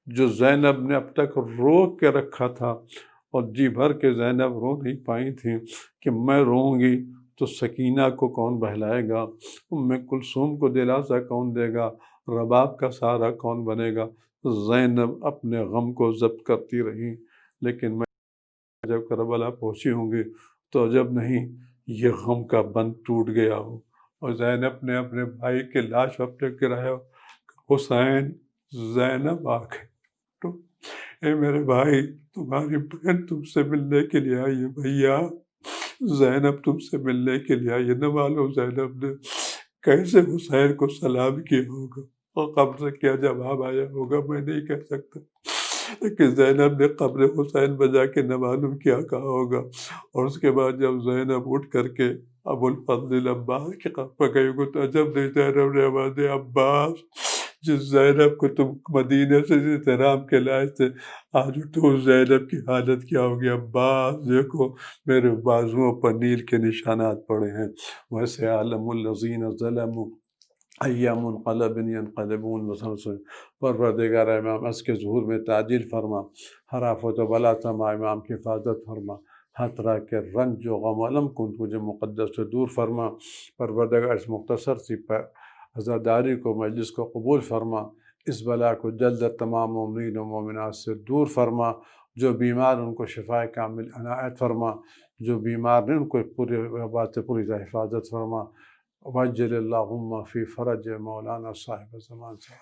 جو زینب نے اب تک روک کے رکھا تھا اور جی بھر کے زینب رو نہیں پائی تھی کہ میں روؤں گی تو سکینہ کو کون بہلائے گا، ام کلثوم کو دلاسا کون دے گا، رباب کا سہارا کون بنے گا۔ زینب اپنے غم کو ضبط کرتی رہی، لیکن میں جب کربلا پہنچی ہوں گی تو جب نہیں یہ غم کا بند ٹوٹ گیا ہو، اور زینب نے اپنے بھائی کی لاش اپنے گرایا ہو، حسین زینب آ گئی تو اے میرے بھائی تمہاری بہن تم سے ملنے کے لیے آئی ہے، بھیا زینب تم سے ملنے کے لیے آئی ہے۔ نہ معلوم زینب نے کیسے حسین کو سلام کیا ہوگا اور قبر سے کیا جواب آیا ہوگا میں نہیں کہہ سکتا، لیکن زینب نے قبر حسین بجا کے نہ معلوم کیا کہا ہوگا۔ اور اس کے بعد جب زینب اٹھ کر کے ابو الفضل عباس کے قبر پر گئی ہوگی تو عجب نہیں، زینب نے آواز دی عباس جس زینب کو تم مدینے سے احترام کے لائے تھے، آج تو زینب کی حالت کیا ہوگی، عباس دیکھو میرے بازوؤں پر نیل کے نشانات پڑے ہیں۔ ویسے عالم الذین ظلموا ای منقلب ینقلبون مسلسل۔ پروردگار امام اس کے ظہور میں تعجیل فرما، ہر آفت و بلا تما امام کی حفاظت فرما، ہر طرح کے رنج و غم و علم کو تجھے مقدس سے دور فرما۔ پروردگار اس مختصر سی عزاداری کو مجلس کو قبول فرما، اس بلا کو جلد تمام مومنین و مومنات سے دور فرما، جو بیمار ان کو شفاء کامل عنایت فرما، جو بیمار ہیں ان کو پوری بات سے پوری حفاظت فرما۔ وجل اللہم فی فرج مولانا صاحب زمان سے